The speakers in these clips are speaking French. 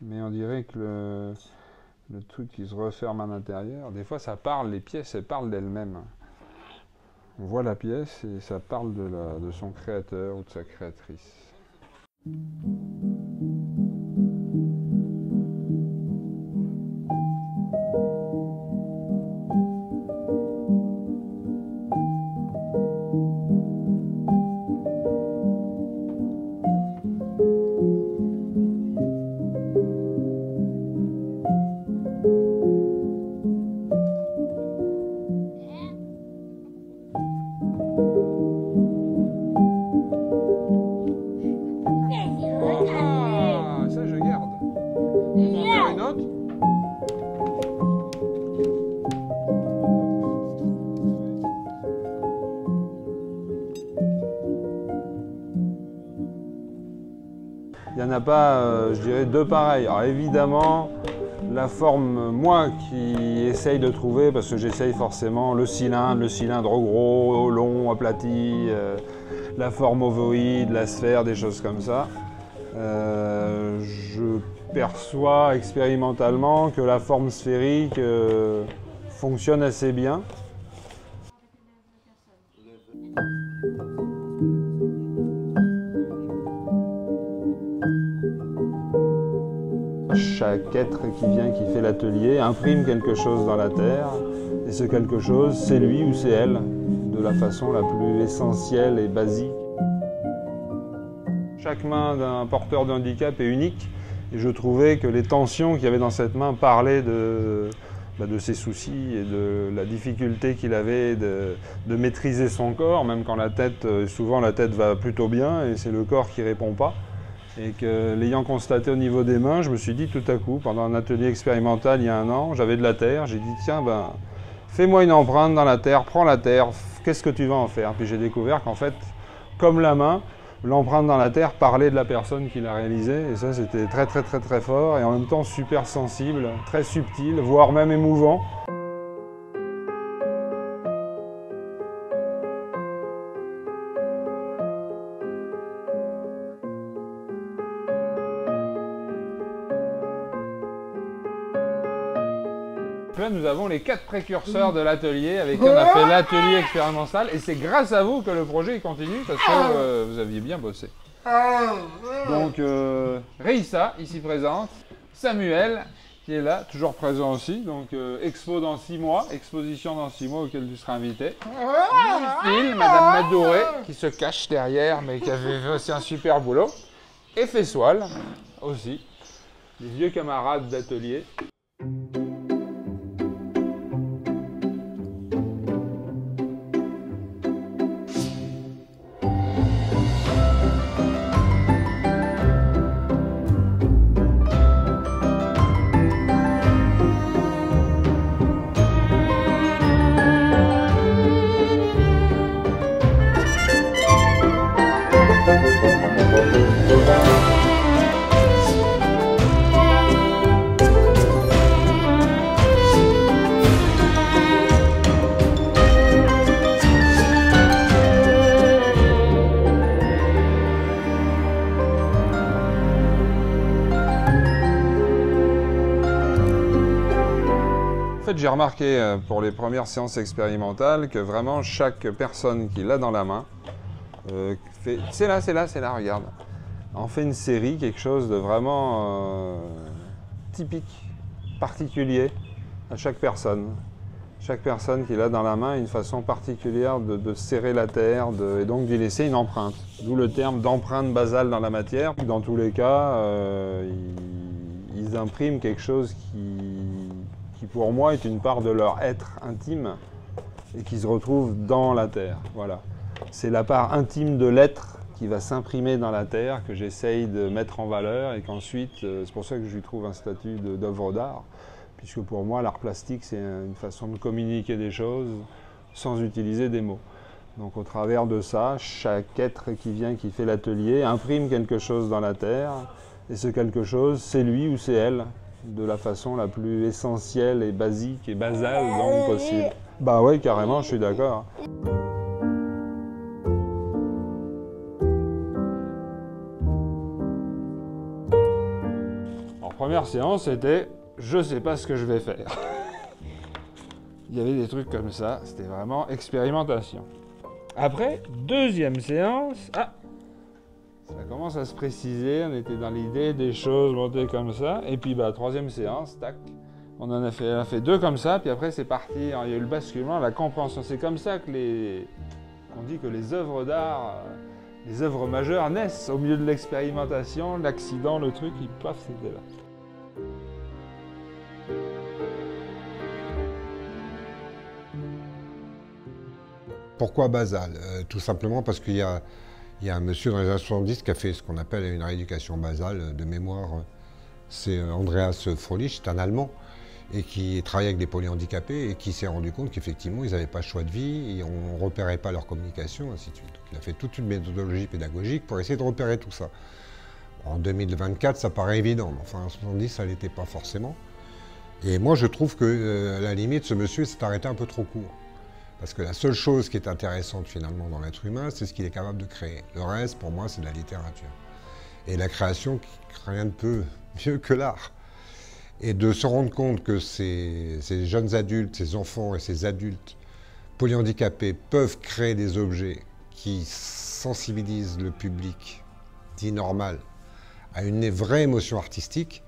Mais on dirait que le truc qui se referme à l'intérieur, des fois ça parle, les pièces, elles parlent d'elles-mêmes. On voit la pièce et ça parle de son créateur ou de sa créatrice. Ah, ça je garde. On peut en faire une autre? Il n'y en a pas, je dirais, deux pareils. Alors évidemment, la forme, moi qui essaye de trouver, parce que j'essaye forcément le cylindre gros, long, aplati, la forme ovoïde, la sphère, des choses comme ça. Je perçois expérimentalement que la forme sphérique fonctionne assez bien. Chaque être qui vient, qui fait l'atelier, imprime quelque chose dans la terre, et ce quelque chose, c'est lui ou c'est elle, de la façon la plus essentielle et basique. Chaque main d'un porteur de handicap est unique, et je trouvais que les tensions qu'il y avait dans cette main parlaient de ses soucis et de la difficulté qu'il avait de maîtriser son corps, même quand souvent la tête va plutôt bien, et c'est le corps qui ne répond pas. Et que l'ayant constaté au niveau des mains, je me suis dit tout à coup, pendant un atelier expérimental il y a 1 an, j'avais de la terre, j'ai dit tiens, fais-moi une empreinte dans la terre, prends la terre, qu'est-ce que tu vas en faire? Puis j'ai découvert qu'en fait, comme la main, l'empreinte dans la terre parlait de la personne qui l'a réalisée, et ça c'était très très très très fort, et en même temps super sensible, très subtil, voire même émouvant. Là, nous avons les 4 précurseurs de l'atelier avec qui on a fait l'atelier expérimental, et c'est grâce à vous que le projet continue parce que vous aviez bien bossé. Donc Reissa, ici présente, Samuel, qui est là, toujours présent aussi, donc expo dans 6 mois, exposition dans 6 mois auquel tu seras invité. Lucille, Madame Madouré, qui se cache derrière, mais qui avait fait aussi un super boulot. Et Fessoal, aussi, des vieux camarades d'atelier. En fait, j'ai remarqué pour les premières séances expérimentales que vraiment chaque personne qui l'a dans la main fait « c'est là, regarde », en fait une série, quelque chose de vraiment typique, particulier à chaque personne. Chaque personne qui l'a dans la main a une façon particulière de serrer la terre et donc d'y laisser une empreinte. D'où le terme d'empreinte basale dans la matière. Dans tous les cas, ils impriment quelque chose qui pour moi est une part de leur être intime et qui se retrouve dans la terre. Voilà. C'est la part intime de l'être qui va s'imprimer dans la terre que j'essaye de mettre en valeur et qu'ensuite, c'est pour ça que je lui trouve un statut d'œuvre d'art, puisque pour moi l'art plastique c'est une façon de communiquer des choses sans utiliser des mots. Donc au travers de ça, chaque être qui vient, qui fait l'atelier, imprime quelque chose dans la terre, et ce quelque chose, c'est lui ou c'est elle, de la façon la plus essentielle et basique et basale donc possible. Bah ouais, carrément, je suis d'accord. première séance, c'était « je sais pas ce que je vais faire ». Il y avait des trucs comme ça, c'était vraiment expérimentation. Après, deuxième séance, ça commence à se préciser, on était dans l'idée des choses montées comme ça, et puis troisième séance, tac, on a fait deux comme ça, puis après c'est parti, il y a eu le basculement, la compréhension. C'est comme ça que on dit que les œuvres d'art, les œuvres majeures naissent au milieu de l'expérimentation, l'accident, le truc, paf, c'était là. Pourquoi Basal? Tout simplement parce qu'il y a un monsieur dans les années 70 qui a fait ce qu'on appelle une rééducation basale de mémoire. C'est Andreas Frolich, c'est un Allemand, et qui travaillait avec des polyhandicapés et qui s'est rendu compte qu'effectivement, ils n'avaient pas de choix de vie, et on ne repérait pas leur communication, ainsi de suite. Donc, il a fait toute une méthodologie pédagogique pour essayer de repérer tout ça. En 2024, ça paraît évident, mais enfin en 70, ça ne l'était pas forcément. Et moi, je trouve que, à la limite, ce monsieur s'est arrêté un peu trop court. Parce que la seule chose qui est intéressante finalement dans l'être humain, c'est ce qu'il est capable de créer. Le reste, pour moi, c'est de la littérature. Et la création, rien ne peut mieux que l'art. Et de se rendre compte que ces jeunes adultes, ces enfants et ces adultes polyhandicapés peuvent créer des objets qui sensibilisent le public dit normal à une vraie émotion artistique.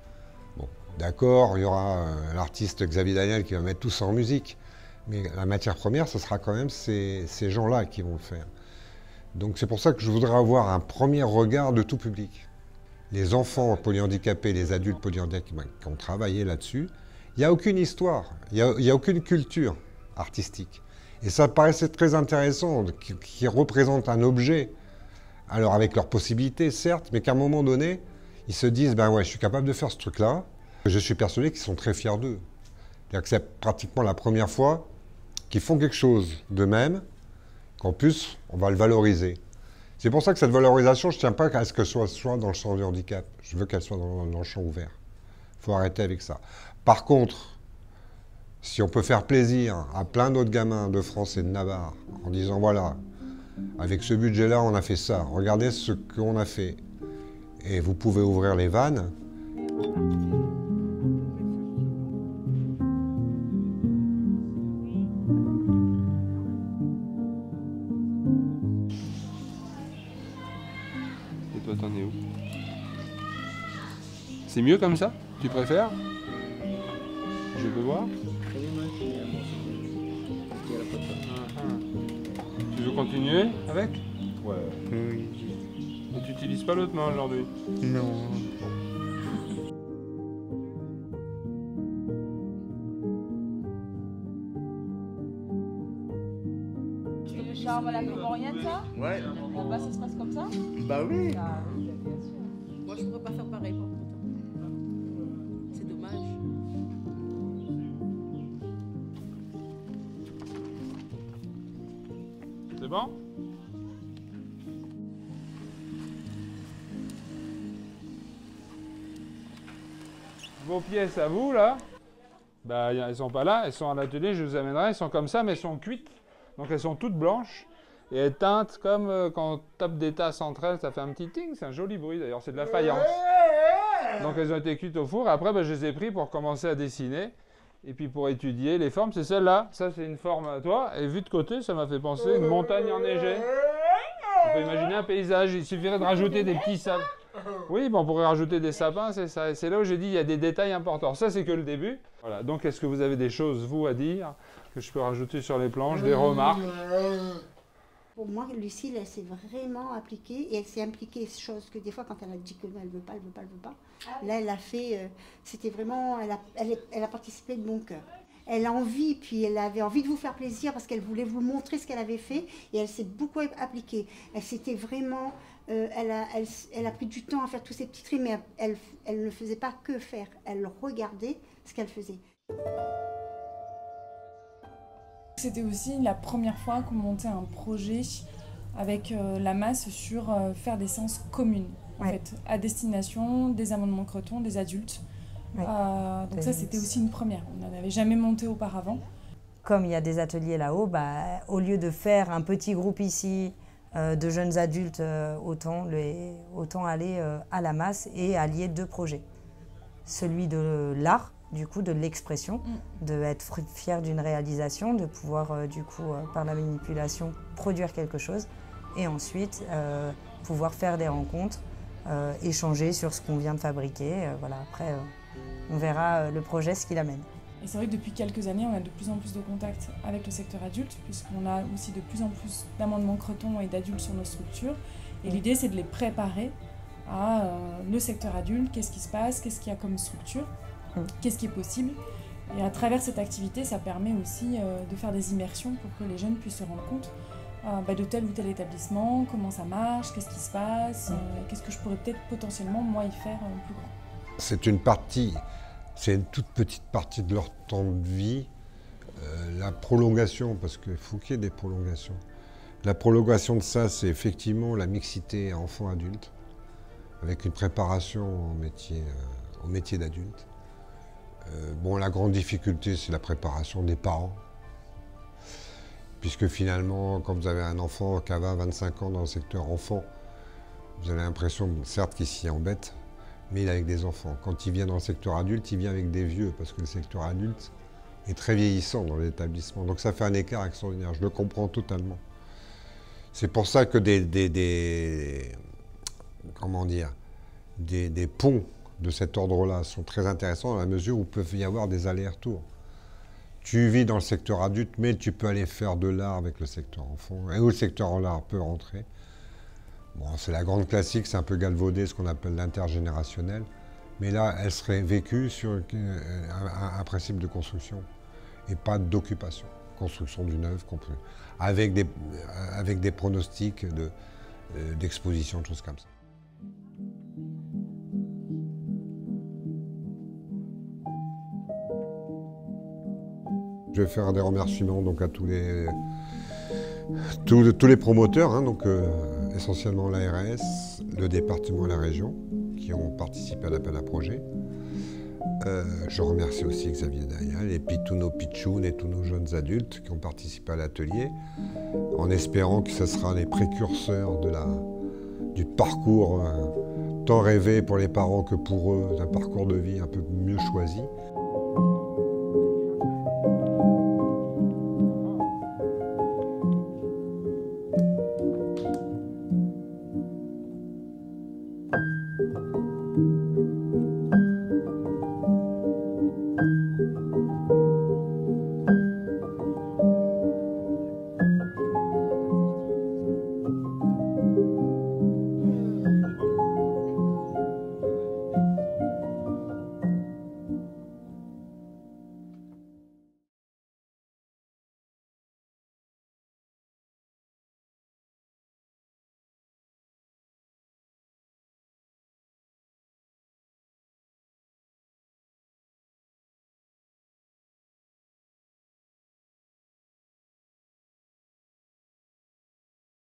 Bon, d'accord, il y aura l'artiste Xavier Daniel qui va mettre tout ça en musique. Mais la matière première, ce sera quand même ces gens-là qui vont le faire. Donc c'est pour ça que je voudrais avoir un premier regard de tout public. Les enfants polyhandicapés, les adultes polyhandicapés qui ont travaillé là-dessus, il n'y a aucune histoire, il n'y a aucune culture artistique. Et ça paraissait très intéressant, qu'ils représentent un objet, alors avec leurs possibilités, certes, mais qu'à un moment donné, ils se disent, ben ouais, je suis capable de faire ce truc-là. Je suis persuadé qu'ils sont très fiers d'eux. C'est-à-dire que c'est pratiquement la première fois qu'ils font quelque chose d'eux-mêmes, qu'en plus, on va le valoriser. C'est pour ça que cette valorisation, je ne tiens pas à ce qu'elle soit dans le champ du handicap. Je veux qu'elle soit dans le champ ouvert. Il faut arrêter avec ça. Par contre, si on peut faire plaisir à plein d'autres gamins de France et de Navarre, en disant, voilà, avec ce budget-là, on a fait ça. Regardez ce qu'on a fait. Et vous pouvez ouvrir les vannes. Toi, t'en es où? C'est mieux comme ça? Tu préfères? Je peux voir? Tu veux continuer avec? Ouais. Oui. Et tu n'utilises pas l'autre main aujourd'hui? Non. C'est le charme à la comorienne, ça? Ouais. Là-bas, ça se passe comme ça? Bah oui. Ah, oui, bien sûr. Moi, je pourrais pas faire pareil, par contre. C'est dommage. C'est bon? Vos pièces à vous, là, elles sont pas là, elles sont à l'atelier, je vous amènerai, elles sont comme ça, mais elles sont cuites. Donc elles sont toutes blanches et elles teintent comme quand on tape des tasses entre elles, ça fait un petit ting, c'est un joli bruit d'ailleurs, c'est de la faïence. Donc elles ont été cuites au four, et après je les ai pris pour commencer à dessiner. Et puis pour étudier les formes, c'est celle-là, ça c'est une forme à toi, et vu de côté, ça m'a fait penser à une montagne enneigée. On peut imaginer un paysage, il suffirait de rajouter des petits sapins. Oui, on pourrait rajouter des sapins, c'est ça. Et c'est là où j'ai dit, il y a des détails importants. Ça, c'est que le début. Voilà. Donc, est-ce que vous avez des choses, vous, à dire, que je peux rajouter sur les planches, des remarques? Pour moi, Lucille, elle s'est vraiment appliquée, et elle s'est impliquée, chose que des fois, quand elle a dit qu'elle ne veut pas, elle ne veut pas, elle ne veut pas. Là, elle a fait, c'était vraiment, elle a participé de bon cœur. Elle a envie, puis elle avait envie de vous faire plaisir parce qu'elle voulait vous montrer ce qu'elle avait fait, et elle s'est beaucoup appliquée. Elle s'était vraiment, elle a pris du temps à faire tous ces petits tris, mais elle ne faisait pas que faire, elle regardait ce qu'elle faisait. C'était aussi la première fois qu'on montait un projet avec la masse sur faire des séances communes, en fait, à destination des amendements Creton, des adultes. Donc ça, c'était aussi une première. On n'en avait jamais monté auparavant. Comme il y a des ateliers là-haut, au lieu de faire un petit groupe ici de jeunes adultes, autant aller à la masse et allier deux projets. celui de l'art, du coup, de l'expression, d'être fier d'une réalisation, de pouvoir, du coup, par la manipulation, produire quelque chose, et ensuite pouvoir faire des rencontres, échanger sur ce qu'on vient de fabriquer. Voilà, après, on verra le projet, ce qu'il amène. Et c'est vrai que depuis quelques années, on a de plus en plus de contacts avec le secteur adulte, puisqu'on a aussi de plus en plus d'amendements Creton et d'adultes sur nos structures. Et l'idée, c'est de les préparer à le secteur adulte, qu'est-ce qui se passe, qu'est-ce qu'il y a comme structure, qu'est-ce qui est possible. Et à travers cette activité, ça permet aussi de faire des immersions pour que les jeunes puissent se rendre compte de tel ou tel établissement, comment ça marche, qu'est-ce qui se passe, qu'est-ce que je pourrais peut-être potentiellement, moi, y faire plus grand. C'est une partie, c'est une toute petite partie de leur temps de vie. La prolongation, parce qu'il faut qu'il y ait des prolongations. La prolongation de ça, c'est effectivement la mixité enfant-adulte, avec une préparation au métier d'adulte. Bon, la grande difficulté, c'est la préparation des parents. Puisque finalement, quand vous avez un enfant qui a 20-25 ans dans le secteur enfant, vous avez l'impression, certes, qu'il s'y embête, mais il est avec des enfants. Quand il vient dans le secteur adulte, il vient avec des vieux, parce que le secteur adulte est très vieillissant dans l'établissement. Donc ça fait un écart extraordinaire, je le comprends totalement. C'est pour ça que des ponts de cet ordre-là sont très intéressants dans la mesure où il peut y avoir des allers-retours. Tu vis dans le secteur adulte, mais tu peux aller faire de l'art avec le secteur enfant, et où le secteur en art peut rentrer. Bon, c'est la grande classique, c'est un peu galvaudé, ce qu'on appelle l'intergénérationnel, mais là, elle serait vécue sur un principe de construction, et pas d'occupation. Construction d'une œuvre, avec des pronostics d'exposition, de choses comme ça. Je vais faire des remerciements donc, à tous les promoteurs, hein, donc, essentiellement l'ARS, le département et la région, qui ont participé à l'appel à projet. Je remercie aussi Xavier Dayal et puis tous nos pitchouns et tous nos jeunes adultes qui ont participé à l'atelier, en espérant que ce sera les précurseurs du parcours tant rêvé pour les parents que pour eux, d'un parcours de vie un peu mieux choisi.